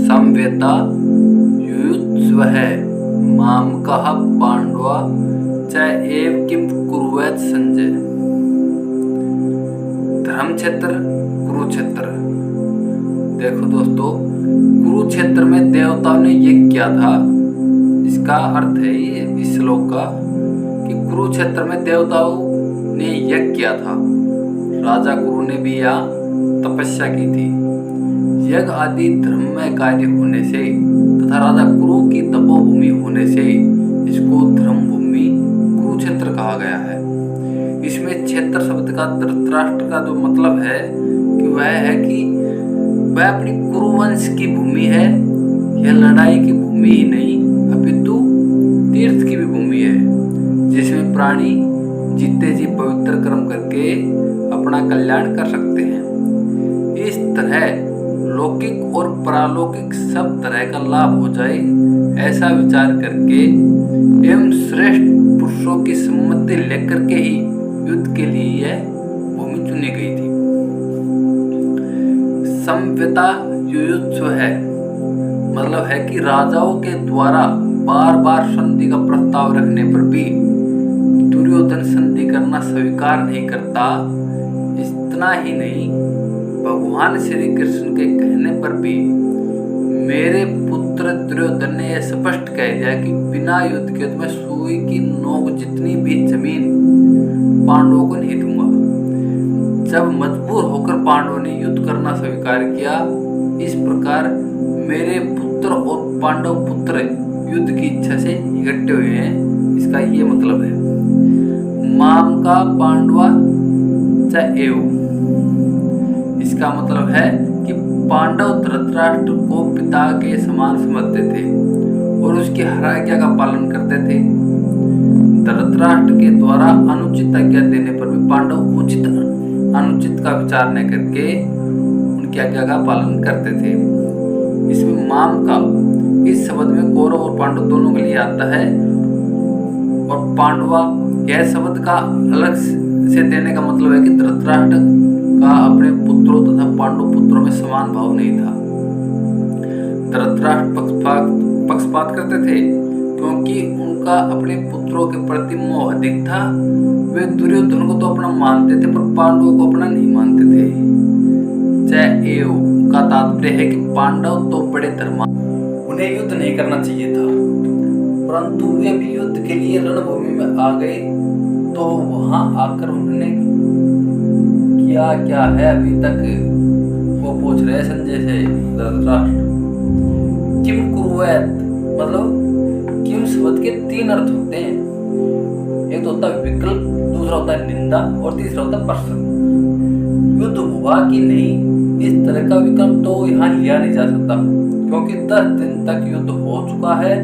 समवेता युयुत्सवः मामकः पांडवा च एव किम कुर्वैत संजय। धर्मक्षेत्र कुरुक्षेत्र। देखो दोस्तों, कुरुक्षेत्र में देवताओं ने यज्ञ किया था। इसका अर्थ है ये इस श्लोक का कि कुरुक्षेत्र में देवताओं ने यज्ञ किया था। राजा कुरु ने भी यहाँ तपस्या की थी। यज्ञ आदि धर्ममय कार्य होने से तथा राजा कुरु की तपोभूमि होने से इसको धर्मभूमि कुरुक्षेत्र कहा गया है। इसमें क्षेत्र शब्द का धृतराष्ट्र का जो मतलब है कि वह है कि वह अपनी कुरुवंश की भूमि है। यह लड़ाई की भूमि ही नहीं अपितु तीर्थ की भी भूमि है, जिसमें प्राणी जीते जी पवित्र कर्म करके अपना कल्याण कर सकते हैं। इस तरह लौकिक और परालौकिक सब तरह का लाभ हो जाए, ऐसा विचार करके एवं श्रेष्ठ पुरुषों की सम्मति लेकर के ही युद्ध के लिए यह भूमि चुनी गई थी। समवेता युयुत्सव है मतलब है कि राजाओं के द्वारा बार बार संधि का प्रस्ताव रखने पर भी दुर्योधन संधि करना स्वीकार नहीं करता। इतना ही नहीं, भगवान श्री कृष्ण के कहने पर भी मेरे पुत्र दुर्योधन ने यह स्पष्ट कह दिया कि बिना युद्ध के मैं सुई की नोक जितनी भी जमीन पांडवों को नहीं दूंगा। जब मजबूर होकर पांडवों ने युद्ध करना स्वीकार किया, इस प्रकार मेरे पुत्र और पांडव पुत्र युद्ध की इच्छा से इकट्ठे हुए हैं। इसका ये मतलब है माम का पांडवा च एव। इसका मतलब है कि पांडव धृतराष्ट्र को पिता के समान समझते थे और उसकी हर आज्ञा का पालन करते थे। धृतराष्ट्र के द्वारा अनुचित आज्ञा देने पर भी पांडव उचित अनुचित का विचार न करके उनकी आज्ञा का पालन करते थे। इसमें माम का इस शब्द में कौरव और पांडव दोनों के लिए आता है, और पांडवा यह शब्द का अलग से देने का मतलब है कि धृतराष्ट्र का अपने पुत्रों तथा पांडव पुत्रों में समान भाव नहीं था। धृतराष्ट्र पक्षपात करते थे क्योंकि उनका अपने पुत्रों के प्रति मोह अधिक था। वे दुर्योधन को तो अपना मानते थे पर पांडवों को अपना नहीं मानते थे। जय एव का तात्पर्य है कि पांडव तो बड़े धर्मात्मा, उन्हें युद्ध नहीं करना चाहिए था, परंतु वे भी युद्ध के लिए रणभूमि में आ गए। तो वहां आकर उन्होंने क्या क्या है अभी तक वो पूछ रहे संजय से धृतराष्ट्र। किम कुर्वैत मतलब किम शब्द के तीन अर्थ होते हैं। एक तो होता है विकल्प, दूसरा होता है निंदा और तीसरा होता है प्रश्न। युद्ध हुआ कि नहीं, इस तरह का विकल्प तो यहाँ लिया नहीं जा सकता, क्योंकि 10 दिन तक युद्ध हो चुका है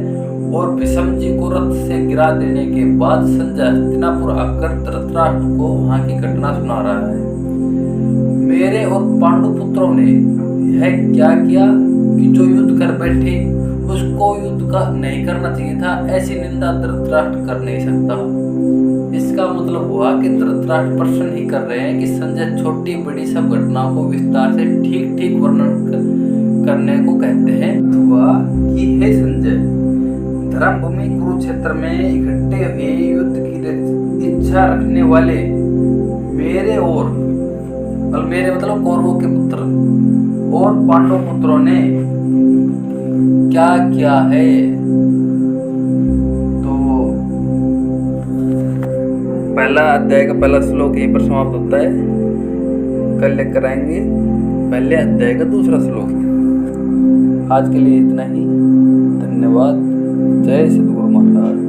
और भीष्म जी को रथ से गिरा देने के बाद संजय हस्तिनापुर आकर धृतराष्ट्र को वहां की घटना सुना रहा है। मेरे और पांडु पुत्रों ने यह क्या किया कि जो युद्ध कर बैठे उसको युद्ध का नहीं करना चाहिए था, ऐसी निंदा धृतराष्ट्र कर नहीं सकता। इसका मतलब हुआ कि धृतराष्ट्र प्रश्न ही कर रहे हैं कि संजय छोटी बड़ी सब घटनाओं को विस्तार से ठीक ठीक वर्णन करने को कहते हैं। हुआ कि हे संजय, धर्मभूमि कुरुक्षेत्र में इकट्ठे हुए युद्ध की इच्छा रखने वाले मेरे मतलब कौरवों के पुत्र और पांडव पुत्रों ने क्या किया है। तो पहला अध्याय का पहला श्लोक यहीं पर समाप्त होता है। कल लेकर आएंगे पहले अध्याय का दूसरा श्लोक। आज के लिए इतना ही। धन्यवाद। जय सद्गुरु महाराज।